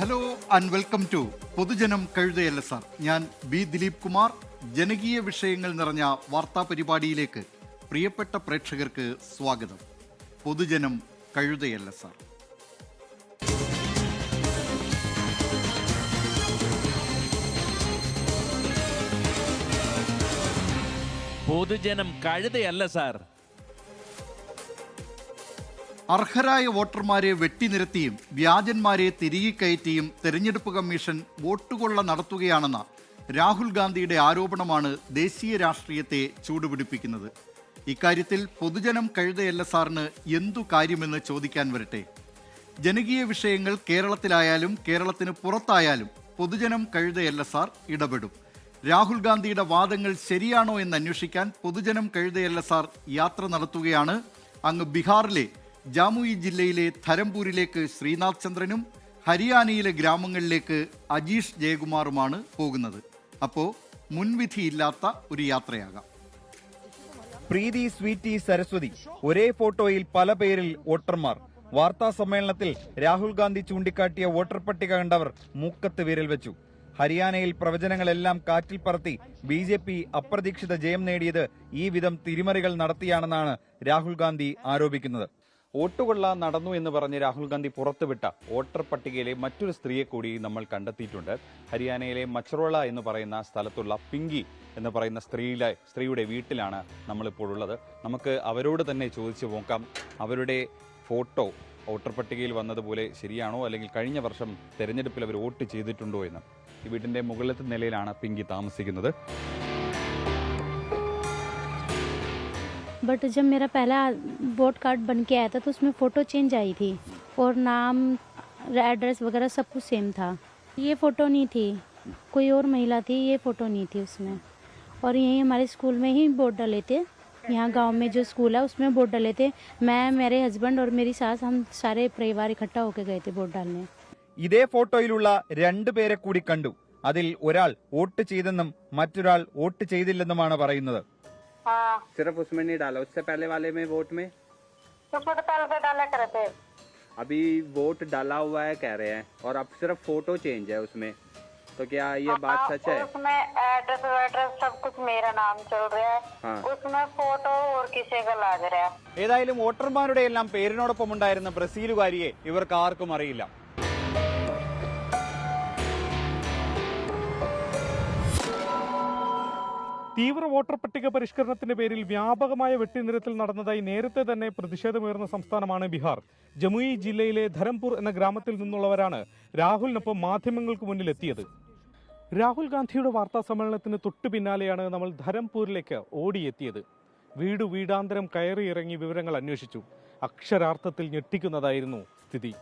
Hello and welcome to പൊതുജനം കഴുതയല്ല sir. ഞാൻ B Dileep Kumar. ജനകീയ വിഷയങ്ങൾ നിറഞ്ഞ വാർത്താ പരിപാടിയിലേക്ക് പ്രിയപ്പെട്ട പ്രേക്ഷകർക്ക് സ്വാഗതം. പൊതുജനം കഴുതയല്ല സാർ. പൊതുജനം കഴുതയല്ല സാർ. അർഹരായ വോട്ടർമാരെ വെട്ടിനിരത്തിയും വ്യാജന്മാരെ തിരികെ കയറ്റിയും തെരഞ്ഞെടുപ്പ് കമ്മീഷൻ വോട്ടുകൊള്ള നടത്തുകയാണെന്ന രാഹുൽ ഗാന്ധിയുടെ ആരോപണമാണ് ദേശീയ രാഷ്ട്രീയത്തെ ചൂടുപിടിപ്പിക്കുന്നത്. ഇക്കാര്യത്തിൽ പൊതുജനം കഴുതയല്ല സാറിന് എന്തു കാര്യമെന്ന് ചോദിക്കാൻ വരട്ടെ. ജനകീയ വിഷയങ്ങൾ കേരളത്തിലായാലും കേരളത്തിന് പുറത്തായാലും പൊതുജനം കഴുതയല്ല സാർ ഇടപെടും. രാഹുൽ ഗാന്ധിയുടെ വാദങ്ങൾ ശരിയാണോ എന്ന് അന്വേഷിക്കാൻ പൊതുജനം കഴുതയല്ല സാർ യാത്ര നടത്തുകയാണ്. അങ്ങ് ബീഹാറിലെ ജാമുയി ജില്ലയിലെ ധരംപൂരിലേക്ക് ശ്രീനാഥ് ചന്ദ്രനും ഹരിയാനയിലെ ഗ്രാമങ്ങളിലേക്ക് അജീഷ് ജയകുമാറുമാണ് പോകുന്നത്. അപ്പോൾ മുൻവിധിയില്ലാത്ത ഒരു യാത്രയാകാം. പ്രീതി, സ്വീറ്റി, സരസ്വതി ഒരേ ഫോട്ടോയിൽ പല പേരിൽ വോട്ടർമാർ. വാർത്താ സമ്മേളനത്തിൽ രാഹുൽ ഗാന്ധി ചൂണ്ടിക്കാട്ടിയ വോട്ടർ പട്ടിക കണ്ടവർ മൂക്കത്ത് വിരൽ വെച്ചു. ഹരിയാനയിൽ പ്രവചനങ്ങളെല്ലാം കാറ്റിൽ പറത്തി BJP അപ്രതീക്ഷിത ജയം നേടിയത് ഈ വിധം തിരിമറികൾ നടത്തിയാണെന്നാണ് രാഹുൽ ഗാന്ധി ആരോപിക്കുന്നത്. വോട്ടുകൊള്ള നടന്നു എന്ന് പറഞ്ഞ് രാഹുൽ ഗാന്ധി പുറത്തുവിട്ട വോട്ടർ പട്ടികയിലെ മറ്റൊരു സ്ത്രീയെ കൂടി നമ്മൾ കണ്ടെത്തിയിട്ടുണ്ട്. ഹരിയാനയിലെ മച്ചറോള എന്ന് പറയുന്ന സ്ഥലത്തുള്ള പിങ്കി എന്ന് പറയുന്ന സ്ത്രീയുടെ വീട്ടിലാണ് നമ്മളിപ്പോൾ ഉള്ളത്. നമുക്ക് അവരോട് തന്നെ ചോദിച്ചു നോക്കാം, അവരുടെ ഫോട്ടോ വോട്ടർ പട്ടികയിൽ വന്നതുപോലെ ശരിയാണോ, അല്ലെങ്കിൽ കഴിഞ്ഞ വർഷം തെരഞ്ഞെടുപ്പിൽ അവർ വോട്ട് ചെയ്തിട്ടുണ്ടോ എന്ന്. ഈ വീടിന്റെ മുകളിലത്തെ നിലയിലാണ് പിങ്കി താമസിക്കുന്നത്. बट जब मेरा पहला वोट कार्ड बन के आया था तो उसमें फ़ोटो चेंज आई थी और नाम एड्रेस वगैरह सब कुछ सेम था. ये फ़ोटो नहीं थी, कोई और महिला थी, ये फ़ोटो नहीं थी उसमें. और यहीं हमारे स्कूल में ही वोट डाले थे. यहाँ गांव में जो स्कूल है उसमें वोट डाले थे. मैं, मेरे हस्बैंड और मेरी सास, हम सारे परिवार इकट्ठा होकर गए थे वोट डालने. ഇതേ ഫോട്ടോയിലുള്ള രണ്ടുപേരെ കൂടി കണ്ടു. അതിൽ ഒരാൾ വോട്ട് ചെയ്തെന്നും മറ്റൊരാൾ വോട്ട് ചെയ്തില്ലെന്നുമാണ് പറയുന്നത്. सिर्फ उसमें नहीं डाला, उससे पहले वाले में वोट में उसमें तो पहले से डाला करे थे. अभी वोट डाला हुआ है कह रहे हैं, और अब सिर्फ फोटो चेंज है उसमें. तो क्या ये बात सच है? उसमें एड्रेस सब कुछ मेरा नाम चल रहा है. हाँ. उसमें फोटो और किसी का लग रहा है. ഏതായാലും വോട്ടർമാരുടെ എല്ലാം പേരിനോടൊപ്പം ഉണ്ടായിരുന്ന ബ്രസീലുകാരിയെ ഇവർക്ക് ആർക്കും അറിയില്ല. തീവ്ര വോട്ടർ പട്ടിക പരിഷ്കരണത്തിന്റെ പേരിൽ വ്യാപകമായ വെട്ടിനിരത്തൽ നടന്നതായി നേരത്തെ തന്നെ പ്രതിഷേധമുയർന്ന സംസ്ഥാനമാണ് ബീഹാർ. ജമുയി ജില്ലയിലെ ധരംപൂർ എന്ന ഗ്രാമത്തിൽ നിന്നുള്ളവരാണ് രാഹുലിനൊപ്പം മാധ്യമങ്ങൾക്ക് മുന്നിലെത്തിയത്. രാഹുൽ ഗാന്ധിയുടെ വാർത്താ സമ്മേളനത്തിന് തൊട്ടു പിന്നാലെയാണ് നമ്മൾ ധരംപൂരിലേക്ക് ഓടിയെത്തിയത്. വീടാന്തരം കയറിയിറങ്ങി വിവരങ്ങൾ അന്വേഷിച്ചു. അക്ഷരാർത്ഥത്തിൽ ഞെട്ടിക്കുന്നതായിരുന്നു സ്ഥിതി.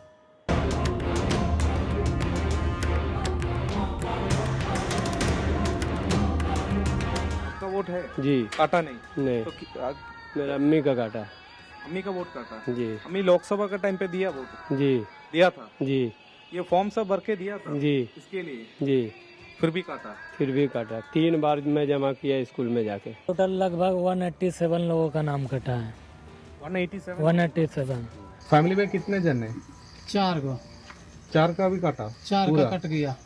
वोट है जी, काटा नहीं नहीं तो मेरा अम्मी का काटा. अम्मी का वोट काटा. जी अम्मी लोकसभा का टाइम पे दिया वोट? जी दिया था. जी ये फॉर्म सब भर के दिया था जी इसके लिए, जी फिर भी काटा. फिर भी काटा. 3 बार मैं जमा किया स्कूल में जाके. टोटल लगभग 187 लोगों का नाम कटा है. 187. फैमिली में कितने जन है? 4 का भी काटा. 4 का कट गया.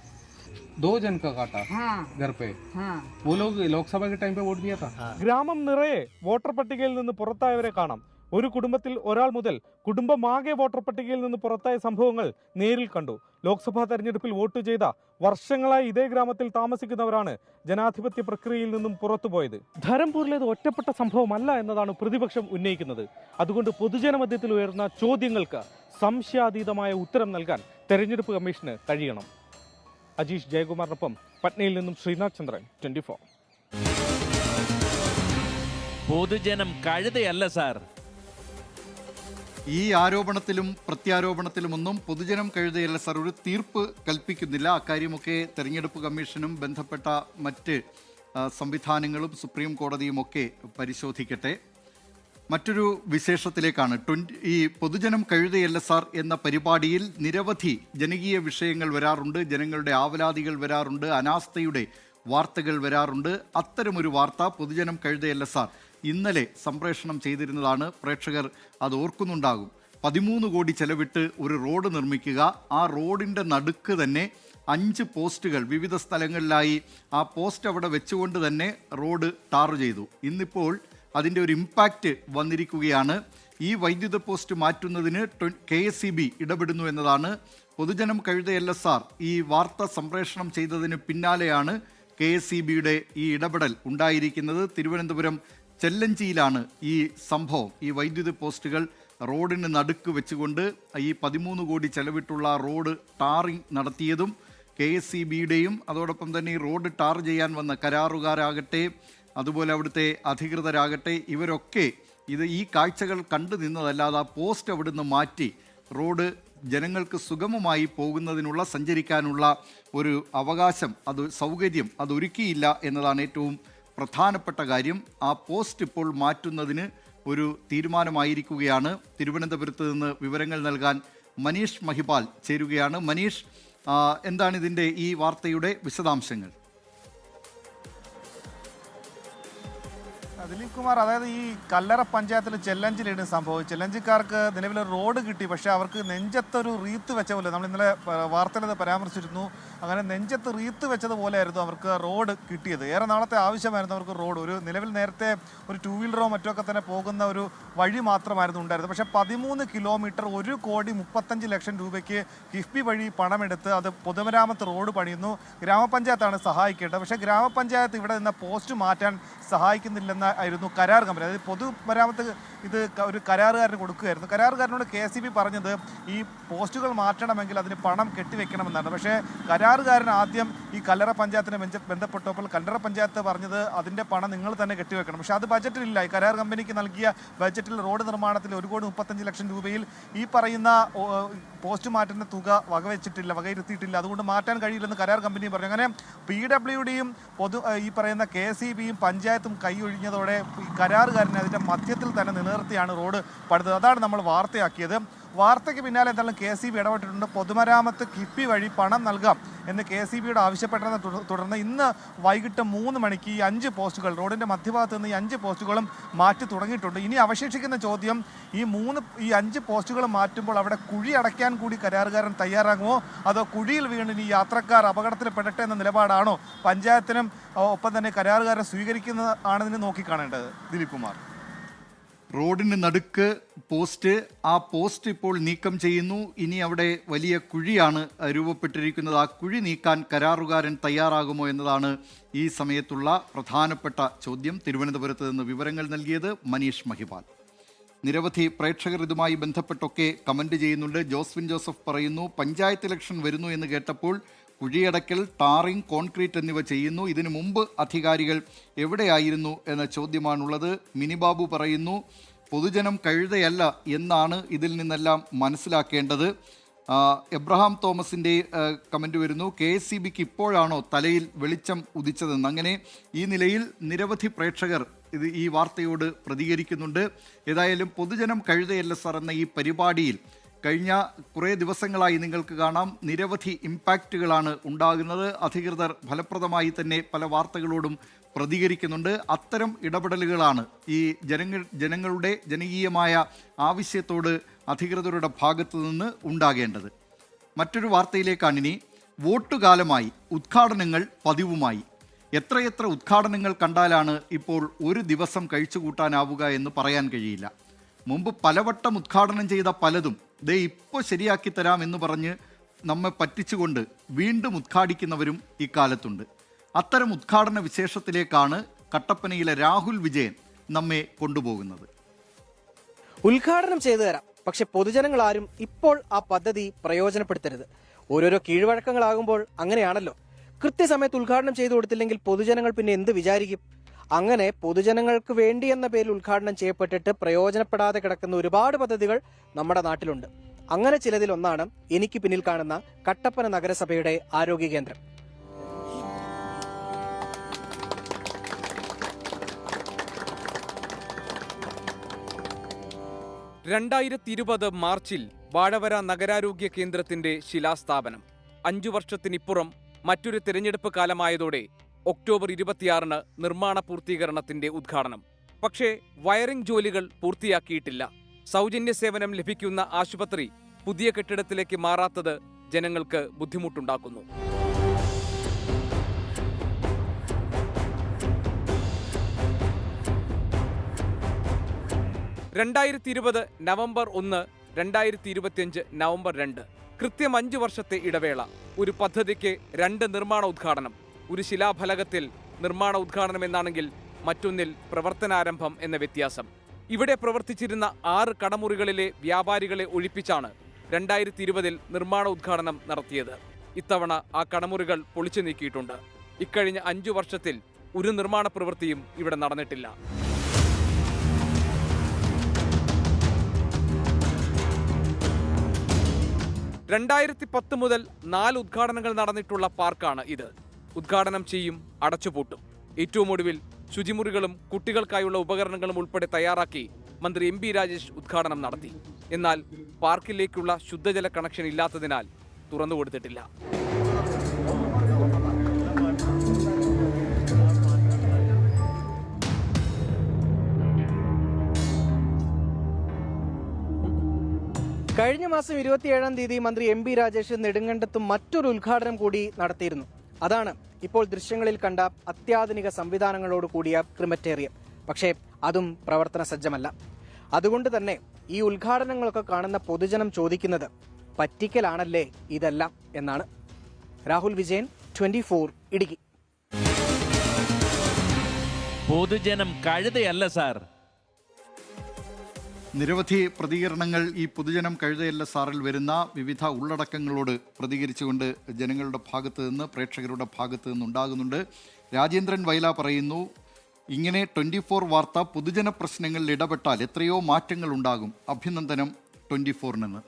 2 जन का काटा. हाँ. घर पे. हाँ. वो लोग लोकसभा के टाइम पे वोट दिया था. ഗ്രാമം നിറയെ വോട്ടർ പട്ടികയിൽ നിന്ന് പുറത്തായവരെ കാണാം. ഒരു കുടുംബത്തിൽ ഒരാൾ മുതൽ കുടുംബമാകെ വോട്ടർ പട്ടികയിൽ നിന്ന് പുറത്തായ സംഭവങ്ങൾ നേരിൽ കണ്ടു. ലോക്സഭാ തെരഞ്ഞെടുപ്പിൽ വോട്ട് ചെയ്ത വർഷങ്ങളായി ഇതേ ഗ്രാമത്തിൽ താമസിക്കുന്നവരാണ് ജനാധിപത്യ പ്രക്രിയയിൽ നിന്നും പുറത്തുപോയത്. ധരംപൂരിലേത് ഒറ്റപ്പെട്ട സംഭവമല്ല എന്നതാണ് പ്രതിപക്ഷം ഉന്നയിക്കുന്നത്. അതുകൊണ്ട് പൊതുജനമധ്യത്തിൽ ഉയർന്ന ചോദ്യങ്ങൾക്ക് സംശയാതീതമായ ഉത്തരം നൽകാൻ തെരഞ്ഞെടുപ്പ് കമ്മീഷന് കഴിയണം. അജീഷ് ജയകുമാറിനൊപ്പം പട്നയിൽ നിന്നും ശ്രീനാഥ് ചന്ദ്രൻ, 24. പൊതുജനം കഴുതയല്ല സാർ. ഈ ആരോപണത്തിലും പ്രത്യാരോപണത്തിലുമൊന്നും പൊതുജനം കഴുതയല്ല സാർ ഒരു തീർപ്പ് കൽപ്പിക്കുന്നില്ല. അക്കാര്യമൊക്കെ തെരഞ്ഞെടുപ്പ് കമ്മീഷനും ബന്ധപ്പെട്ട മറ്റ് സംവിധാനങ്ങളും സുപ്രീം കോടതിയും ഒക്കെ പരിശോധിക്കട്ടെ. മറ്റൊരു വിശേഷത്തിലേക്കാണ്. ഈ പൊതുജനം കഴുതയല്ല സാർ എന്ന പരിപാടിയിൽ നിരവധി ജനകീയ വിഷയങ്ങൾ വരാറുണ്ട്, ജനങ്ങളുടെ ആവലാതികൾ വരാറുണ്ട്, അനാസ്ഥയുടെ വാർത്തകൾ വരാറുണ്ട്. അത്തരമൊരു വാർത്ത പൊതുജനം കഴുതയല്ല സാർ ഇന്നലെ സംപ്രേഷണം ചെയ്തിരുന്നതാണ്. പ്രേക്ഷകർ അത് ഓർക്കുന്നുണ്ടാകും. 13 കോടി ചെലവിട്ട് ഒരു റോഡ് നിർമ്മിക്കുക, ആ റോഡിൻ്റെ നടുക്ക് തന്നെ 5 പോസ്റ്റുകൾ വിവിധ സ്ഥലങ്ങളിലായി ആ പോസ്റ്റ് അവിടെ വെച്ചുകൊണ്ട് തന്നെ റോഡ് ടാർ ചെയ്തു. ഇന്നിപ്പോൾ അതിൻ്റെ ഒരു ഇമ്പാക്റ്റ് വന്നിരിക്കുകയാണ്. ഈ വൈദ്യുത പോസ്റ്റ് മാറ്റുന്നതിന് KSEB ഇടപെടുന്നു എന്നതാണ്. പൊതുജനം കഴുത LSR ഈ വാർത്ത സംപ്രേഷണം ചെയ്തതിന് പിന്നാലെയാണ് KSEBയുടെ ഈ ഇടപെടൽ ഉണ്ടായിരിക്കുന്നത്. തിരുവനന്തപുരം ചെല്ലഞ്ചിയിലാണ് ഈ സംഭവം. ഈ വൈദ്യുത പോസ്റ്റുകൾ റോഡിന് നടുക്ക് വെച്ചുകൊണ്ട് ഈ 13 കോടി ചെലവിട്ടുള്ള റോഡ് ടാറിങ് നടത്തിയതും KSEBയുടെയും അതോടൊപ്പം തന്നെ ഈ റോഡ് ടാർ ചെയ്യാൻ വന്ന കരാറുകാരാകട്ടെ അതുപോലെ അവിടുത്തെ അധികൃതരാകട്ടെ ഇവരൊക്കെ ഈ കാഴ്ചകൾ കണ്ടു നിന്നതല്ലാതെ ആ പോസ്റ്റ് അവിടുന്ന് മാറ്റി റോഡ് ജനങ്ങൾക്ക് സുഗമമായി പോകുന്നതിനുള്ള സഞ്ചരിക്കാനുള്ള ഒരു അവകാശം സൗകര്യം അതൊരുക്കിയില്ല എന്നതാണ് ഏറ്റവും പ്രധാനപ്പെട്ട കാര്യം. ആ പോസ്റ്റ് ഇപ്പോൾ മാറ്റുന്നതിന് ഒരു തീരുമാനമായിരിക്കുകയാണ്. തിരുവനന്തപുരത്ത് നിന്ന് വിവരങ്ങൾ നൽകാൻ മനീഷ് മഹിപാൽ ചേരുകയാണ്. മനീഷ്, എന്താണ് ഇതിൻ്റെ ഈ വാർത്തയുടെ വിശദാംശങ്ങൾ? ദിലീപ് കുമാർ, അതായത് ഈ കല്ലറ പഞ്ചായത്തിൽ ചെല്ലഞ്ചിലാണ് സംഭവം. ചെല്ലഞ്ചിക്കാർക്ക് നിലവിൽ റോഡ് കിട്ടി, പക്ഷേ അവർക്ക് നെഞ്ചത്തൊരു റീത്ത് വെച്ച പോലെ, നമ്മൾ ഇന്നലെ വാർത്തയിൽ പരാമർശിച്ചിരുന്നു, അങ്ങനെ നെഞ്ചത്ത് റീത്ത് വെച്ചതുപോലെ ആയിരുന്നു അവർക്ക് റോഡ് കിട്ടിയത്. ഏറെ നാളത്തെ ആവശ്യമായിരുന്നു അവർക്ക് റോഡ്. ഒരു നിലവിൽ നേരത്തെ ഒരു 2 വീലറോ മറ്റോ ഒക്കെ തന്നെ പോകുന്ന ഒരു വഴി മാത്രമായിരുന്നു ഉണ്ടായിരുന്നത്. പക്ഷേ 13 കിലോമീറ്റർ 1,35,00,000 രൂപയ്ക്ക് കിഫ്ബി വഴി പണമെടുത്ത് അത് പൊതുമരാമത്ത് റോഡ് പണിയുന്നു. ഗ്രാമപഞ്ചായത്താണ് സഹായിക്കേണ്ടത്. പക്ഷേ ഗ്രാമപഞ്ചായത്ത് ഇവിടെ നിന്ന് പോസ്റ്റ് മാറ്റാൻ സഹായിക്കുന്നില്ലെന്ന് ആയിരുന്നു കരാർ കമ്പനി. അതായത് പൊതുമരാമത്ത് ഇത് ഒരു കരാറുകാരന് കൊടുക്കുകയായിരുന്നു. കരാറുകാരനോട് KSEB പറഞ്ഞത് ഈ പോസ്റ്റുകൾ മാറ്റണമെങ്കിൽ അതിന് പണം കെട്ടിവെക്കണമെന്നാണ്. പക്ഷേ കരാറുകാരൻ ആദ്യം ഈ കല്ലറ പഞ്ചായത്തിനെ ബന്ധപ്പെട്ടപ്പോൾ കല്ലറ പഞ്ചായത്ത് പറഞ്ഞത് അതിൻ്റെ പണം നിങ്ങൾ തന്നെ കെട്ടിവെക്കണം. പക്ഷേ അത് ബജറ്റിലില്ല. ഈ കരാർ കമ്പനിക്ക് നൽകിയ ബജറ്റിൽ റോഡ് നിർമ്മാണത്തിൽ 1,35,00,000 രൂപയിൽ ഈ പറയുന്ന പോസ്റ്റ് മാറ്റുന്ന തുക വകയിരുത്തിയിട്ടില്ല. അതുകൊണ്ട് മാറ്റാൻ കഴിയില്ലെന്ന് കരാർ കമ്പനി പറഞ്ഞു. അങ്ങനെ PWDയും ഈ പറയുന്ന KSEBയും പഞ്ചായത്തും കൈയൊഴിഞ്ഞതോടെ ഈ കരാറുകാരനെ അതിൻ്റെ മധ്യത്തിൽ തന്നെ നിലനിർത്തിയാണ് റോഡ് പണിതത്. അതാണ് നമ്മൾ വാർത്തയാക്കിയത്. വാർത്തയ്ക്ക് പിന്നാലെ എന്തായാലും KSEB ഇടപെട്ടിട്ടുണ്ട്. പൊതുമരാമത്ത് കിഫ്ബി വഴി പണം നൽകാം എന്ന് KSEBയോട് ആവശ്യപ്പെട്ടതിനെ തുടർന്ന് ഇന്ന് വൈകിട്ട് 3 മണിക്ക് ഈ 5 പോസ്റ്റുകൾ റോഡിൻ്റെ മധ്യഭാഗത്ത് നിന്ന് ഈ 5 പോസ്റ്റുകളും മാറ്റി തുടങ്ങിയിട്ടുണ്ട്. ഇനി അവശേഷിക്കുന്ന ചോദ്യം, ഈ 5 പോസ്റ്റുകൾ മാറ്റുമ്പോൾ അവിടെ കുഴി അടയ്ക്കാൻ കൂടി കരാറുകാരൻ തയ്യാറാകുമോ, അതോ കുഴിയിൽ വീണ് ഈ യാത്രക്കാർ അപകടത്തിൽപ്പെടട്ടെ എന്ന നിലപാടാണോ പഞ്ചായത്തിനും ഒപ്പം തന്നെ കരാറുകാരൻ സ്വീകരിക്കുന്നതാണെന്ന് നോക്കിക്കാണേണ്ടത്? ദിലീപ് കുമാർ, റോഡിന് നടുക്ക് പോസ്റ്റ്, ആ പോസ്റ്റ് ഇപ്പോൾ നീക്കം ചെയ്യുന്നു. ഇനി അവിടെ വലിയ കുഴിയാണ് രൂപപ്പെട്ടിരിക്കുന്നത്. ആ കുഴി നീക്കാൻ കരാറുകാരൻ തയ്യാറാകുമോ എന്നതാണ് ഈ സമയത്തുള്ള പ്രധാനപ്പെട്ട ചോദ്യം. തിരുവനന്തപുരത്ത് നിന്ന് വിവരങ്ങൾ നൽകിയത് മനീഷ് മഹിപാൽ. നിരവധി പ്രേക്ഷകർ ഇതുമായി ബന്ധപ്പെട്ടൊക്കെ കമൻറ്റ് ചെയ്യുന്നുണ്ട്. ജോസ്വിൻ ജോസഫ് പറയുന്നു, പഞ്ചായത്ത് ഇലക്ഷൻ വരുന്നു എന്ന് കേട്ടപ്പോൾ കുഴിയടക്കൽ, ടാറിംഗ്, കോൺക്രീറ്റ് എന്നിവ ചെയ്യുന്നു. ഇതിനു മുമ്പ് അധികാരികൾ എവിടെയായിരുന്നു എന്ന ചോദ്യമാണുള്ളത്. മിനിബാബു പറയുന്നു, പൊതുജനം കഴുതയല്ല എന്നാണ് ഇതിൽ നിന്നെല്ലാം മനസ്സിലാക്കേണ്ടത്. എബ്രഹാം തോമസിൻ്റെ കമൻറ്റ് വരുന്നു, KSEBക്ക് ഇപ്പോഴാണോ തലയിൽ വെളിച്ചം ഉദിച്ചതെന്ന്. അങ്ങനെ ഈ നിലയിൽ നിരവധി പ്രേക്ഷകർ ഈ വാർത്തയോട് പ്രതികരിക്കുന്നുണ്ട്. ഏതായാലും പൊതുജനം കഴുതയല്ല സാർ എന്ന ഈ പരിപാടിയിൽ കഴിഞ്ഞ കുറേ ദിവസങ്ങളായി നിങ്ങൾക്ക് കാണാം നിരവധി ഇമ്പാക്റ്റുകളാണ് ഉണ്ടാകുന്നത്. അധികൃതർ ഫലപ്രദമായി തന്നെ പല വാർത്തകളോടും പ്രതികരിക്കുന്നുണ്ട്. അത്തരം ഇടപെടലുകളാണ് ഈ ജനങ്ങളുടെ ജനകീയമായ ആവശ്യത്തോട് അധികൃതരുടെ ഭാഗത്തു നിന്ന് ഉണ്ടാകേണ്ടത്. മറ്റൊരു വാർത്തയിലേക്കാണിനി. വോട്ടുകാലമായി ഉദ്ഘാടനങ്ങൾ പതിവുമായി. എത്രയെത്ര ഉദ്ഘാടനങ്ങൾ കണ്ടാലാണ് ഇപ്പോൾ ഒരു ദിവസം കഴിച്ചുകൂട്ടാനാവുക എന്ന് പറയാൻ കഴിയില്ല. മുമ്പ് പലവട്ടം ഉദ്ഘാടനം ചെയ്ത പലതും ഇപ്പോൾ ശരിയാക്കി തരാം എന്ന് പറഞ്ഞ് നമ്മെ പറ്റിച്ചുകൊണ്ട് വീണ്ടും ഉദ്ഘാടിക്കുന്നവരും ഇക്കാലത്തുണ്ട്. അത്തരം ഉദ്ഘാടന വിശേഷത്തിലേക്കാണ് കട്ടപ്പനയിലെ രാഹുൽ വിജയൻ നമ്മെ കൊണ്ടുപോകുന്നത്. ഉദ്ഘാടനം ചെയ്തു തരാം, പക്ഷെ പൊതുജനങ്ങൾ ആരും ഇപ്പോൾ ആ പദ്ധതി പ്രയോജനപ്പെടുത്തരുത്. ഓരോരോ കീഴ്വഴക്കങ്ങളാകുമ്പോൾ അങ്ങനെയാണല്ലോ. കൃത്യസമയത്ത് ഉദ്ഘാടനം ചെയ്തു കൊടുത്തില്ലെങ്കിൽ പൊതുജനങ്ങൾ പിന്നെ എന്ത് വിചാരിക്കും? അങ്ങനെ പൊതുജനങ്ങൾക്ക് വേണ്ടി എന്ന പേരിൽ ഉദ്ഘാടനം ചെയ്യപ്പെട്ടിട്ട് പ്രയോജനപ്പെടാതെ കിടക്കുന്ന ഒരുപാട് പദ്ധതികൾ നമ്മുടെ നാട്ടിലുണ്ട്. അങ്ങനെ ചിലതിലൊന്നാണ് എനിക്ക് പിന്നിൽ കാണുന്ന കട്ടപ്പന നഗരസഭയുടെ ആരോഗ്യ കേന്ദ്രം. മാർച്ചിൽ വാഴവര നഗരാരോഗ്യ കേന്ദ്രത്തിന്റെ ശിലാസ്ഥാപനം. 5 വർഷത്തിനിപ്പുറം മറ്റൊരു തിരഞ്ഞെടുപ്പ് കാലമായതോടെ ഒക്ടോബർ 26 നിർമ്മാണ പൂർത്തീകരണത്തിന്റെ ഉദ്ഘാടനം. പക്ഷേ വയറിംഗ് ജോലികൾ പൂർത്തിയാക്കിയിട്ടില്ല. സൗജന്യ സേവനം ലഭിക്കുന്ന ആശുപത്രി പുതിയ കെട്ടിടത്തിലേക്ക് മാറാത്തത് ജനങ്ങൾക്ക് ബുദ്ധിമുട്ടുണ്ടാക്കുന്നു. നവംബർ 1, 2025 നവംബർ 2 കൃത്യം 5 വർഷത്തെ ഇടവേള. ഒരു പദ്ധതിക്ക് 2 നിർമ്മാണ ഉദ്ഘാടനം. ഒരു ശിലാഫലകത്തിൽ നിർമ്മാണ ഉദ്ഘാടനം എന്നാണെങ്കിൽ മറ്റൊന്നിൽ പ്രവർത്തനാരംഭം എന്ന വ്യത്യാസം. ഇവിടെ പ്രവർത്തിച്ചിരുന്ന 6 കടമുറികളിലെ വ്യാപാരികളെ ഒഴിപ്പിച്ചാണ് 2020 നിർമ്മാണ ഉദ്ഘാടനം നടത്തിയത്. ഇത്തവണ ആ കടമുറികൾ പൊളിച്ചു നീക്കിയിട്ടുണ്ട്. ഇക്കഴിഞ്ഞ 5 വർഷത്തിൽ ഒരു നിർമ്മാണ പ്രവൃത്തിയും ഇവിടെ നടന്നിട്ടില്ല. (2010) മുതൽ 4 ഉദ്ഘാടനങ്ങൾ നടന്നിട്ടുള്ള പാർക്കാണ് ഇത്. ഉദ്ഘാടനം ചെയ്യും, അടച്ചുപൂട്ടും. ഏറ്റവും ഒടുവിൽ ശുചിമുറികളും കുട്ടികൾക്കായുള്ള ഉപകരണങ്ങളും ഉൾപ്പെടെ തയ്യാറാക്കി മന്ത്രി എം. രാജേഷ് ഉദ്ഘാടനം നടത്തി. എന്നാൽ പാർക്കിലേക്കുള്ള ശുദ്ധജല കണക്ഷൻ ഇല്ലാത്തതിനാൽ തുറന്നുകൊടുത്തിട്ടില്ല. കഴിഞ്ഞ മാസം 27-ാം തീയതി മന്ത്രി എം. രാജേഷ് നെടുങ്കണ്ടത്തും മറ്റൊരു ഉദ്ഘാടനം കൂടി നടത്തിയിരുന്നു. അതാണ് ഇപ്പോൾ ദൃശ്യങ്ങളിൽ കണ്ട അത്യാധുനിക സംവിധാനങ്ങളോട് കൂടിയ ക്രിമറ്റേറിയം. പക്ഷേ അതും പ്രവർത്തന സജ്ജമല്ല. അതുകൊണ്ട് തന്നെ ഈ ഉദ്ഘാടനങ്ങളൊക്കെ കാണുന്ന പൊതുജനം ചോദിക്കുന്നത് പറ്റിക്കലാണല്ലേ ഇതെല്ലാം എന്നാണ്. രാഹുൽ വിജയൻ, 24 ഇടുക്കി. പൊതുജനം കഴുതയല്ല സാർ. നിരവധി പ്രതികരണങ്ങൾ ഈ പൊതുജനം കഴുതയല്ല സാറിൽ വരുന്ന വിവിധ ഉള്ളടക്കങ്ങളോട് പ്രതികരിച്ചുകൊണ്ട് ജനങ്ങളുടെ ഭാഗത്ത് നിന്ന്, പ്രേക്ഷകരുടെ ഭാഗത്ത് നിന്നുണ്ടാകുന്നുണ്ട്. രാജേന്ദ്രൻ വയല പറയുന്നു, ഇങ്ങനെ 24 വാർത്ത പൊതുജന പ്രശ്നങ്ങളിൽ ഇടപെട്ടാൽ എത്രയോ മാറ്റങ്ങൾ ഉണ്ടാകും. അഭിനന്ദനം 24 നിന്ന്.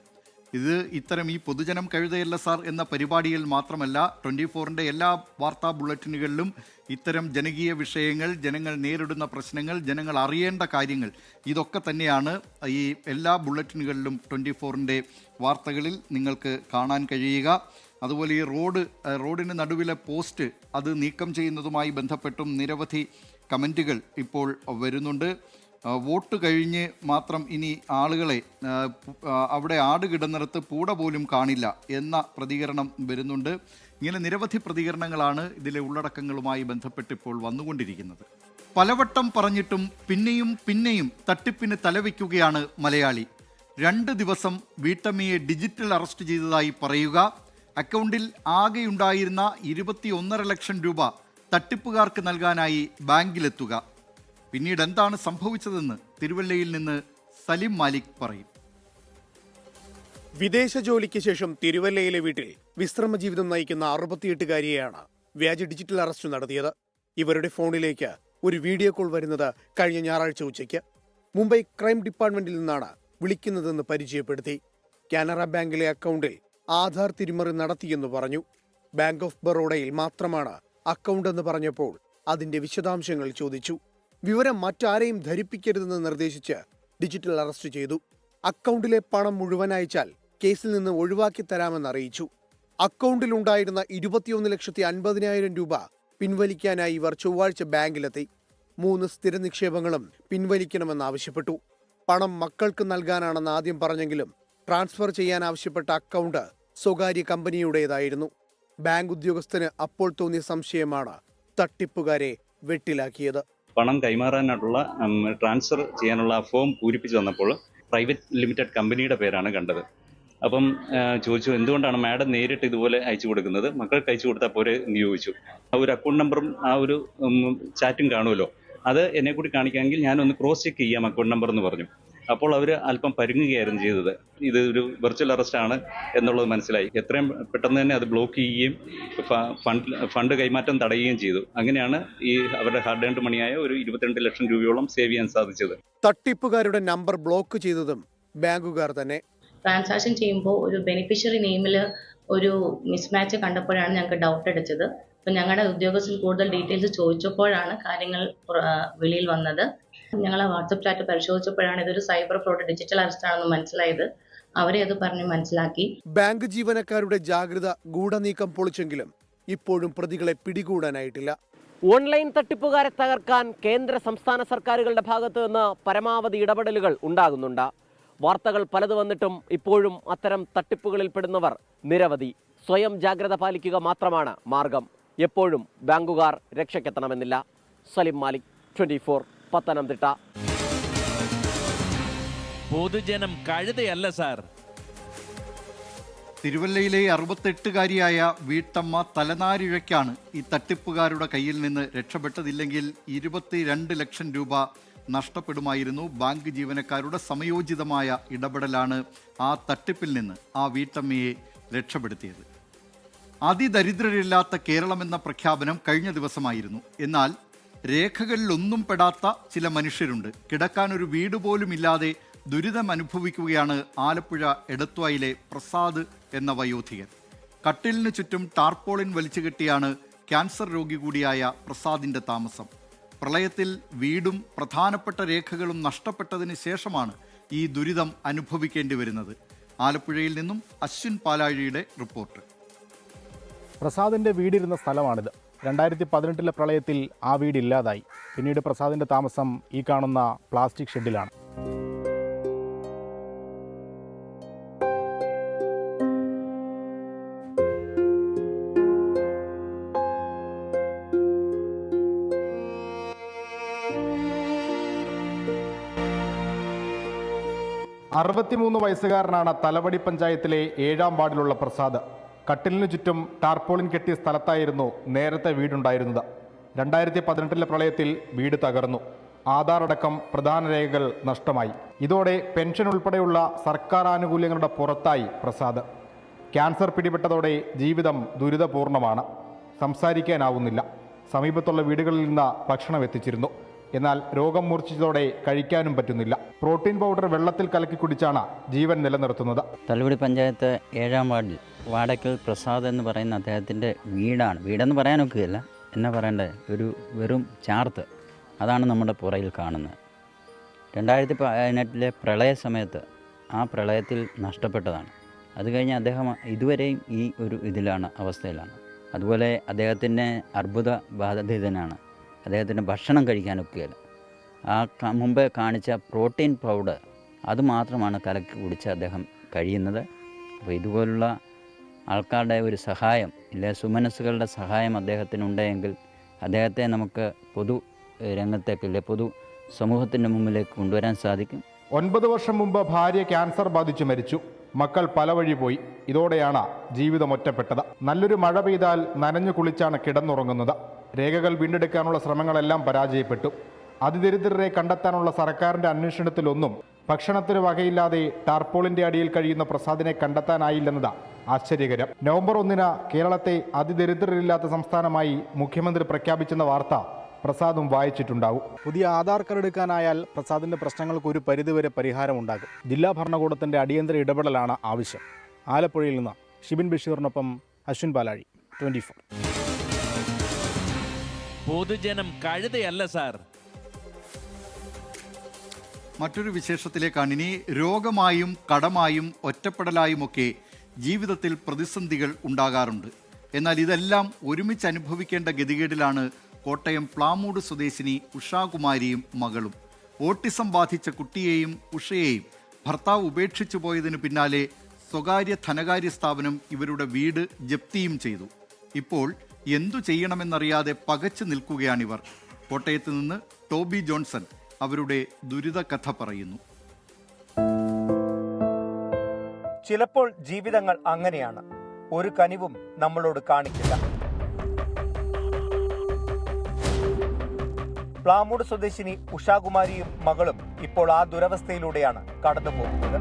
ഇത് ഇത്തരം ഈ പൊതുജനം കഴുതയല്ല സാർ എന്ന പരിപാടിയിൽ മാത്രമല്ല, 24-ൻ്റെ എല്ലാ വാർത്താ ബുള്ളറ്റിനുകളിലും ഇത്തരം ജനകീയ വിഷയങ്ങൾ, ജനങ്ങൾ നേരിടുന്ന പ്രശ്നങ്ങൾ, ജനങ്ങൾ അറിയേണ്ട കാര്യങ്ങൾ, ഇതൊക്കെ തന്നെയാണ് ഈ എല്ലാ ബുള്ളറ്റിനുകളിലും 24-ൻ്റെ വാർത്തകളിൽ നിങ്ങൾക്ക് കാണാൻ കഴിയുക. അതുപോലെ ഈ റോഡിന് നടുവിലെ പോസ്റ്റ് അത് നീക്കം ചെയ്യുന്നതുമായി ബന്ധപ്പെട്ടും നിരവധി കമൻറ്റുകൾ ഇപ്പോൾ വരുന്നുണ്ട്. വോട്ട് കഴിഞ്ഞ് മാത്രം ഇനി ആളുകളെ അവിടെ ആട് കിടന്നിടത്ത് പൂട പോലും കാണില്ല എന്ന പ്രതികരണം വരുന്നുണ്ട്. ഇങ്ങനെ നിരവധി പ്രതികരണങ്ങളാണ് ഇതിലെ ഉള്ളടക്കങ്ങളുമായി ബന്ധപ്പെട്ട് ഇപ്പോൾ വന്നുകൊണ്ടിരിക്കുന്നത്. പലവട്ടം പറഞ്ഞിട്ടും പിന്നെയും പിന്നെയും തട്ടിപ്പിന് തലവെക്കുകയാണ് മലയാളി. 2 ദിവസം വീട്ടമ്മയെ ഡിജിറ്റൽ അറസ്റ്റ് ചെയ്തതായി പറയുക, അക്കൗണ്ടിൽ ആകെയുണ്ടായിരുന്ന 21.5 ലക്ഷം രൂപ തട്ടിപ്പുകാർക്ക് നൽകാനായി ബാങ്കിലെത്തുക. പിന്നീട് എന്താണ് സംഭവിച്ചതെന്ന് തിരുവല്ലയിൽ നിന്ന് സലിം മാലിക് പറയും. വിദേശ ജോലിക്ക് ശേഷം തിരുവല്ലയിലെ വീട്ടിൽ വിശ്രമ ജീവിതം നയിക്കുന്ന 68-കാരിയെയാണ് വ്യാജ ഡിജിറ്റൽ അറസ്റ്റ് നടത്തിയത്. ഇവരുടെ ഫോണിലേക്ക് ഒരു വീഡിയോ കോൾ വരുന്നത് കഴിഞ്ഞ ഞായറാഴ്ച ഉച്ചയ്ക്ക്. മുംബൈ ക്രൈം ഡിപ്പാർട്ട്മെന്റിൽ നിന്നാണ് വിളിക്കുന്നതെന്ന് പരിചയപ്പെടുത്തി. കാനറ ബാങ്കിലെ അക്കൗണ്ടിൽ ആധാർ തിരിമറി നടത്തിയെന്ന് പറഞ്ഞു. ബാങ്ക് ഓഫ് ബറോഡയിൽ മാത്രമാണ് അക്കൗണ്ട് എന്ന് പറഞ്ഞപ്പോൾ അതിന്റെ വിശദാംശങ്ങൾ ചോദിച്ചു. വിവരം മറ്റാരെയും ധരിപ്പിക്കരുതെന്ന് നിർദ്ദേശിച്ച് ഡിജിറ്റൽ അറസ്റ്റ് ചെയ്തു. അക്കൗണ്ടിലെ പണം മുഴുവൻ അയച്ചാൽ കേസിൽ നിന്ന് ഒഴിവാക്കി തരാമെന്ന് അറിയിച്ചു. അക്കൗണ്ടിലുണ്ടായിരുന്ന 21,50,000 രൂപ പിൻവലിക്കാനായി ഇവർ ചൊവ്വാഴ്ച ബാങ്കിലെത്തി. 3 സ്ഥിര നിക്ഷേപങ്ങളും പിൻവലിക്കണമെന്നാവശ്യപ്പെട്ടു. പണം മക്കൾക്ക് നൽകാനാണെന്ന് ആദ്യം പറഞ്ഞെങ്കിലും ട്രാൻസ്ഫർ ചെയ്യാൻ ആവശ്യപ്പെട്ട അക്കൗണ്ട് സ്വകാര്യ കമ്പനിയുടേതായിരുന്നു. ബാങ്ക് ഉദ്യോഗസ്ഥന് അപ്പോൾ തോന്നിയ സംശയമാണ് തട്ടിപ്പുകാരെ വെട്ടിലാക്കിയത്. പണം കൈമാറാനായിട്ടുള്ള ട്രാൻസ്ഫർ ചെയ്യാനുള്ള ഫോം പൂരിപ്പിച്ച് വന്നപ്പോൾ പ്രൈവറ്റ് ലിമിറ്റഡ് കമ്പനിയുടെ പേരാണ് കണ്ടത്. അപ്പം ചോദിച്ചു, എന്തുകൊണ്ടാണ് മാഡം നേരിട്ട് ഇതുപോലെ അയച്ചു കൊടുക്കുന്നത്, മക്കൾക്ക് അയച്ചു കൊടുത്താൽ പോരെ എന്ന് ചോദിച്ചു. ആ ഒരു അക്കൗണ്ട് നമ്പറും ആ ഒരു ചാറ്റും കാണുമല്ലോ, അത് എന്നെ കൂടി കാണിക്കാമെങ്കിൽ ഞാനൊന്ന് ക്രോസ് ചെക്ക് ചെയ്യാം അക്കൗണ്ട് നമ്പർ എന്ന് പറഞ്ഞു. അപ്പോൾ അവർ അല്പം പരുങ്ങുകയായിരുന്നു ചെയ്തത്. ഇത് ഒരു വെർച്വൽ അറസ്റ്റ് ആണ് എന്നുള്ളത് മനസ്സിലായി. എത്രയും പെട്ടെന്ന് തന്നെ അത് ബ്ലോക്ക് ചെയ്യുകയും ഫണ്ട് കൈമാറ്റം തടയുകയും ചെയ്തു. അങ്ങനെയാണ് ഈ അവരുടെ ഹാർഡ് ഏൺഡ് മണിയായ ഒരു 22 ലക്ഷം രൂപയോളം സേവ് ചെയ്യാൻ സാധിച്ചത്. തട്ടിപ്പുകാരുടെ നമ്പർ ബ്ലോക്ക് ചെയ്തതും ബാങ്കുകാർ തന്നെ. ട്രാൻസാക്ഷൻ ചെയ്യുമ്പോൾ ഒരു ബെനിഫിഷ്യറി നെയിമിൽ ഒരു മിസ്മാച്ച് കണ്ടപ്പോഴാണ് ഞങ്ങൾക്ക് ഡൗട്ട് അടിച്ചത്. അപ്പം ഞങ്ങളുടെ ഉദ്യോഗസ്ഥർ കൂടുതൽ ഡീറ്റെയിൽസ് ചോദിച്ചപ്പോഴാണ് കാര്യങ്ങൾ വെളിയിൽ വന്നത്. ഞങ്ങൾ വാട്സപ്പ് ചാറ്റ് പരിശോധിച്ചപ്പോഴാണ് ഇതൊരു സൈബർ ഫ്രോഡ് ഡിജിറ്റൽ അറസ്റ്റ് ആണെന്ന് മനസ്സിലായത്. അവരെ അത് പറഞ്ഞ് മനസ്സിലാക്കി. ബാങ്ക് ജീവനക്കാരുടെ ജാഗ്രത ഗൂഢനീക്കം പൊളിച്ചെങ്കിലും ഇപ്പോഴും പ്രതികളെ പിടികൂടാനായിട്ടില്ല. ഓൺലൈൻ തട്ടിപ്പുകാരെ തകർക്കാൻ കേന്ദ്ര സംസ്ഥാന സർക്കാരുകളുടെ ഭാഗത്തു നിന്ന് പരമാവധി ഇടപെടലുകൾ ഉണ്ടാകുന്നുണ്ട്. വാർത്തകൾ പലത് വന്നിട്ടും ഇപ്പോഴും അത്തരം തട്ടിപ്പുകളിൽ പെടുന്നവർ നിരവധി. സ്വയം ജാഗ്രത പാലിക്കുക മാത്രമാണ് മാർഗം. എപ്പോഴും ബാങ്കുകാർ രക്ഷയ്ക്കെത്തണമെന്നില്ല. സലിം മാലിക്, 24, പത്തനംതിട്ട. പൊതുജനം കഴുതയല്ല സാർ. തിരുവല്ലയിലെ 68-കാരിയായ വീട്ടമ്മ തലനാരിഴയ്ക്കാണ് ഈ തട്ടിപ്പുകാരുടെ കയ്യിൽ നിന്ന് രക്ഷപ്പെട്ടതില്ലെങ്കിൽ 22 ലക്ഷം രൂപ നഷ്ടപ്പെടുമായിരുന്നു. ബാങ്ക് ജീവനക്കാരുടെ സമയോചിതമായ ഇടപെടലാണ് ആ തട്ടിപ്പിൽ നിന്ന് ആ വീട്ടമ്മയെ രക്ഷപ്പെടുത്തിയത്. അതിദരിദ്രരില്ലാത്ത കേരളമെന്ന പ്രഖ്യാപനം കഴിഞ്ഞ ദിവസമായിരുന്നു. എന്നാൽ രേഖകളിലൊന്നും പെടാത്ത ചില മനുഷ്യരുണ്ട്. കിടക്കാനൊരു വീട് പോലും ഇല്ലാതെ ദുരിതം അനുഭവിക്കുകയാണ് ആലപ്പുഴ എടത്വായിലെ പ്രസാദ് എന്ന വയോധികൻ. കട്ടിലിന് ചുറ്റും ടാർപോളിൻ വലിച്ചു കെട്ടിയാണ് ക്യാൻസർ രോഗി കൂടിയായ പ്രസാദിൻ്റെ താമസം. പ്രളയത്തിൽ വീടും പ്രധാനപ്പെട്ട രേഖകളും നഷ്ടപ്പെട്ടതിന് ശേഷമാണ് ഈ ദുരിതം അനുഭവിക്കേണ്ടി വരുന്നത്. ആലപ്പുഴയിൽ നിന്നും അശ്വിൻ പാലാഴിയുടെ റിപ്പോർട്ട്. പ്രസാദിൻ്റെ വീടിരുന്ന സ്ഥലമാണിത്. 2018 പ്രളയത്തിൽ ആ വീടില്ലാതായി. പിന്നീട് പ്രസാദിൻ്റെ താമസം ഈ കാണുന്ന പ്ലാസ്റ്റിക് ഷെഡിലാണ്. വയസ്സുകാരനാണ് തലവടി പഞ്ചായത്തിലെ 7-ാം വാർഡിലുള്ള പ്രസാദ്. കട്ടിലിനു ചുറ്റും ടാർപോളിൻ കെട്ടിയ സ്ഥലത്തായിരുന്നു നേരത്തെ വീടുണ്ടായിരുന്നത്. 2018 പ്രളയത്തിൽ വീട് തകർന്നു. ആധാർ അടക്കം പ്രധാന രേഖകൾ നഷ്ടമായി. ഇതോടെ പെൻഷൻ ഉൾപ്പെടെയുള്ള സർക്കാർ ആനുകൂല്യങ്ങളുടെ പുറത്തായി പ്രസാദ്. ക്യാൻസർ പിടിപെട്ടതോടെ ജീവിതം ദുരിതപൂർണമാണ്. സംസാരിക്കാനാവുന്നില്ല. സമീപത്തുള്ള വീടുകളിൽ നിന്ന് ഭക്ഷണം എത്തിച്ചിരുന്നു. എന്നാൽ രോഗം മൂർച്ഛിച്ചതോടെ കഴിക്കാനും പറ്റുന്നില്ല. പ്രോട്ടീൻ പൗഡർ വെള്ളത്തിൽ കലക്കി കുടിച്ചാണ് ജീവൻ നിലനിർത്തുന്നത്. തലവടി പഞ്ചായത്ത് 7-ാം വാർഡിൽ വാടക്കൽ പ്രസാദ് എന്ന് പറയുന്ന അദ്ദേഹത്തിൻ്റെ വീടാണ്. വീടെന്ന് പറയാനൊക്കെയല്ല, എന്നാ പറയണ്ടേ, ഒരു വെറും ചാർത്ത്. അതാണ് നമ്മുടെ പുറയിൽ കാണുന്നത്. 2018 പ്രളയ സമയത്ത് ആ പ്രളയത്തിൽ നഷ്ടപ്പെട്ടതാണ്. അത് കഴിഞ്ഞ് അദ്ദേഹം ഇതുവരെയും ഈ ഒരു അവസ്ഥയിലാണ്. അതുപോലെ അദ്ദേഹത്തിൻ്റെ അർബുദ ബാധിതനാണ്. അദ്ദേഹത്തിന് ഭക്ഷണം കഴിക്കാനൊക്കെയല്ല. ആ മുമ്പേ കാണിച്ച പ്രോട്ടീൻ പൗഡർ അത് മാത്രമാണ് കലക്കി കുടിച്ച് അദ്ദേഹം കഴിയുന്നത്. അപ്പോൾ ഇതുപോലുള്ള ആൾക്കാരുടെ ഒരു സഹായം, ഇല്ലേ, സുമനസ്സുകളുടെ സഹായം അദ്ദേഹത്തിനുണ്ടെങ്കിൽ അദ്ദേഹത്തെ നമുക്ക് പൊതു രംഗത്തേക്കില്ലേ, പൊതു സമൂഹത്തിൻ്റെ മുമ്പിലേക്ക് കൊണ്ടുവരാൻ സാധിക്കും. 9 വർഷം മുമ്പ് ഭാര്യ ക്യാൻസർ ബാധിച്ച് മരിച്ചു. മക്കൾ പല വഴി പോയി. ഇതോടെയാണ് ജീവിതം ഒറ്റപ്പെട്ടത്. നല്ലൊരു മഴ പെയ്താൽ നനഞ്ഞു കുളിച്ചാണ് കിടന്നുറങ്ങുന്നത്. രേഖകൾ വീണ്ടെടുക്കാനുള്ള ശ്രമങ്ങളെല്ലാം പരാജയപ്പെട്ടു. അതിദരിദ്രരെ കണ്ടെത്താനുള്ള സർക്കാരിൻ്റെ അന്വേഷണത്തിലൊന്നും ഭക്ഷണത്തിന് വകയില്ലാതെ ടാർപോളിൻ്റെ അടിയിൽ കഴിയുന്ന പ്രസാദിനെ കണ്ടെത്താനായില്ലെന്നത് ആശ്ചര്യകരം. നവംബർ 1 കേരളത്തെ അതിദരിദ്രരില്ലാത്ത സംസ്ഥാനമായി മുഖ്യമന്ത്രി പ്രഖ്യാപിച്ചെന്ന വാർത്ത പ്രസാദും വായിച്ചിട്ടുണ്ടാവും. പുതിയ ആധാർ കാർഡ് എടുക്കാനായാൽ പ്രസാദിന്റെ പ്രശ്നങ്ങൾക്ക് ഒരു പരിധിവരെ പരിഹാരമുണ്ടാകും. ജില്ലാ ഭരണകൂടത്തിന്റെ അടിയന്തര ഇടപെടലാണ് ആവശ്യം. ആലപ്പുഴയിൽ നിന്ന് ഷിബിൻ ബഷീറിനൊപ്പം അശ്വിൻ പാലാഴി, 24. പൊതുജനം കഴുതയല്ല സാർ. മറ്റൊരു വിശേഷത്തിലേക്കാണ് ഇനി. രോഗമായും കടമായും ഒറ്റപ്പെടലായുമൊക്കെ ജീവിതത്തിൽ പ്രതിസന്ധികൾ ഉണ്ടാകാറുണ്ട്. എന്നാൽ ഇതെല്ലാം ഒരുമിച്ച് അനുഭവിക്കേണ്ട ഗതികേടിലാണ് കോട്ടയം പ്ലാമൂട് സ്വദേശിനി ഉഷാകുമാരിയും മകളും. ഓട്ടിസം ബാധിച്ച കുട്ടിയെയും ഉഷയെയും ഭർത്താവ് ഉപേക്ഷിച്ചു പോയതിനു പിന്നാലെ സ്വകാര്യ ധനകാര്യ സ്ഥാപനം ഇവരുടെ വീട് ജപ്തിയും ചെയ്തു. ഇപ്പോൾ എന്തു ചെയ്യണമെന്നറിയാതെ പകച്ചു നിൽക്കുകയാണിവർ. കോട്ടയത്ത് നിന്ന് ടോബി ജോൺസൺ അവരുടെ ദുരിതകഥ പറയുന്നു. ചിലപ്പോൾ ജീവിതങ്ങൾ അങ്ങനെയാണ്. ഒരു കനിവും നമ്മളോട് കാണിക്കില്ല. പ്ലാമൂട് സ്വദേശിനി ഉഷാകുമാരിയും മകളും ഇപ്പോൾ ആ ദുരവസ്ഥയിലൂടെയാണ് കടന്നു പോകുന്നത്.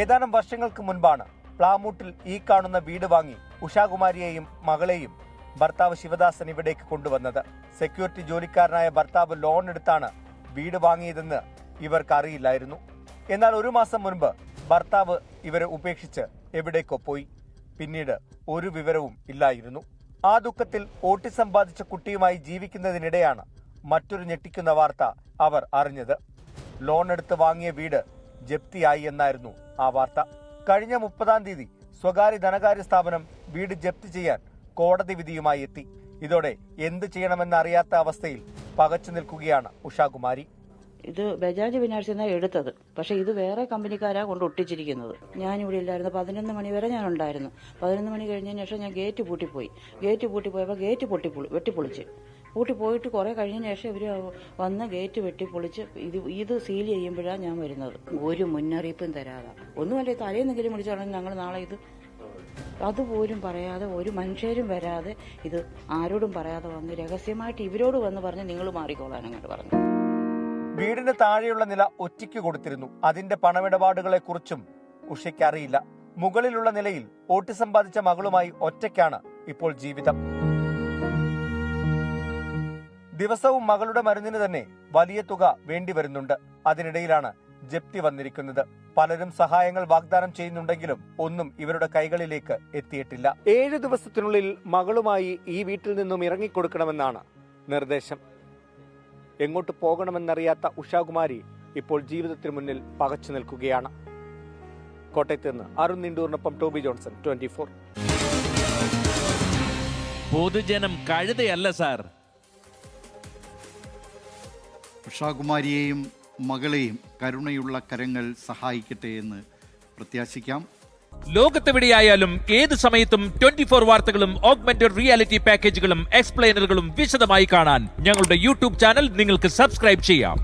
ഏതാനും വർഷങ്ങൾക്ക് മുൻപാണ് പ്ലാമൂട്ടിൽ ഈ കാണുന്ന വീട് വാങ്ങി ഉഷാകുമാരിയെയും മകളെയും ഭർത്താവ് ശിവദാസൻ ഇവിടേക്ക് കൊണ്ടുവന്നത്. സെക്യൂരിറ്റി ജോലിക്കാരനായ ഭർത്താവ് ലോൺ എടുത്താണ് വീട് വാങ്ങിയതെന്ന് ഇവർക്ക് അറിയില്ലായിരുന്നു. എന്നാൽ 1 മാസം മുൻപ് ഭർത്താവ് ഇവരെ ഉപേക്ഷിച്ച് എവിടേക്കോ പോയി. പിന്നീട് ഒരു വിവരവും ഇല്ലായിരുന്നു. ആ ദുഃഖത്തിൽ ഓട്ടിസം ബാധിച്ച കുട്ടിയുമായി ജീവിക്കുന്നതിനിടെയാണ് മറ്റൊരു ഞെട്ടിക്കുന്ന വാർത്ത അവർ അറിഞ്ഞത്. ലോൺ എടുത്ത് വാങ്ങിയ വീട് ജപ്തിയായി എന്നായിരുന്നു ആ വാർത്ത. കഴിഞ്ഞ 30-ാം തീയതി സ്വകാര്യ ധനകാര്യ സ്ഥാപനം വീട് ജപ്തി ചെയ്യാൻ കോടതി വിധിയുമായി എത്തി. ഇതോടെ എന്ത് ചെയ്യണമെന്നറിയാത്ത അവസ്ഥയിൽ പകച്ചു നിൽക്കുകയാണ് ഉഷാകുമാരി. ഇത് ബജാജ് ഫിനാൻസിൽ നിന്നാണ് എടുത്തത്. പക്ഷേ ഇത് വേറെ കമ്പനിക്കാരാണ് കൊണ്ട് ഒട്ടിച്ചിരിക്കുന്നത്. ഞാനിവിടെ ഇല്ലായിരുന്നു. 11 മണി വരെ ഞാൻ ഉണ്ടായിരുന്നു. 11 മണി കഴിഞ്ഞതിന് ശേഷം ഞാൻ ഗേറ്റ് പൂട്ടിപ്പോയി. ഗേറ്റ് പൂട്ടിപ്പോയപ്പോൾ ഗേറ്റ് വെട്ടിപ്പൊളിച്ച് പൂട്ടിപ്പോയിട്ട് കുറേ കഴിഞ്ഞതിന് ശേഷം ഇവർ വന്ന് ഗേറ്റ് വെട്ടിപ്പൊളിച്ച് ഇത് സീൽ ചെയ്യുമ്പോഴാണ് ഞാൻ വരുന്നത്. ഒരു മുന്നറിയിപ്പും തരാതെ ഒന്നുമല്ല, തലേന്നെങ്കിലും വിളിച്ചോളാം ഞങ്ങൾ നാളെ ഇത് അതുപോലും പറയാതെ ഒരു മനുഷ്യരും വരാതെ ഇത് ആരോടും പറയാതെ വന്ന് രഹസ്യമായിട്ട് ഇവരോട് വന്ന് പറഞ്ഞ് നിങ്ങൾ മാറിക്കോളാൻ അങ്ങോട്ട് പറഞ്ഞു. വീടിന് താഴെയുള്ള നില ഒറ്റയ്ക്ക് കൊടുത്തിരുന്നു. അതിന്റെ പണമിടപാടുകളെ കുറിച്ചും ഉഷയ്ക്ക് അറിയില്ല. മുകളിലുള്ള നിലയിൽ ഓട്ടിസം ബാധിച്ച മകളുമായി ഒറ്റയ്ക്കാണ് ഇപ്പോൾ ജീവിതം. ദിവസവും മകളുടെ മരുന്നിന് തന്നെ വലിയ തുക വേണ്ടി വരുന്നുണ്ട്. അതിനിടയിലാണ് ജപ്തി വന്നിരിക്കുന്നത്. പലരും സഹായങ്ങൾ വാഗ്ദാനം ചെയ്യുന്നുണ്ടെങ്കിലും ഒന്നും ഇവരുടെ കൈകളിലേക്ക് എത്തിയിട്ടില്ല. 7 ദിവസത്തിനുള്ളിൽ മകളുമായി ഈ വീട്ടിൽ നിന്നും ഇറങ്ങിക്കൊടുക്കണമെന്നാണ് നിർദ്ദേശം. എങ്ങോട്ട് പോകണമെന്നറിയാത്ത ഉഷാകുമാരി ഇപ്പോൾ ജീവിതത്തിന് മുന്നിൽ പകച്ചു നിൽക്കുകയാണ്. കോട്ടയത്ത് നിന്ന് അരുൺ നിണ്ടൂറിനൊപ്പം ടോബി ജോൺസൺ, 24. പൊതുജനം കഴുതയല്ല സാർ. ഉഷാകുമാരിയെയും മകളെയും കരുണയുള്ള കരങ്ങൾ സഹായിക്കട്ടെ എന്ന് പ്രത്യാശിക്കാം. ലോകത്തെവിടെയായാലും ഏത് സമയത്തും 24 വാർത്തകളും ഓഗ്മെന്റഡ് റിയാലിറ്റി പാക്കേജുകളും എക്സ്പ്ലെയിനറുകളും വിശദമായി കാണാൻ ഞങ്ങളുടെ യൂട്യൂബ് ചാനൽ നിങ്ങൾക്ക് സബ്സ്ക്രൈബ് ചെയ്യാം.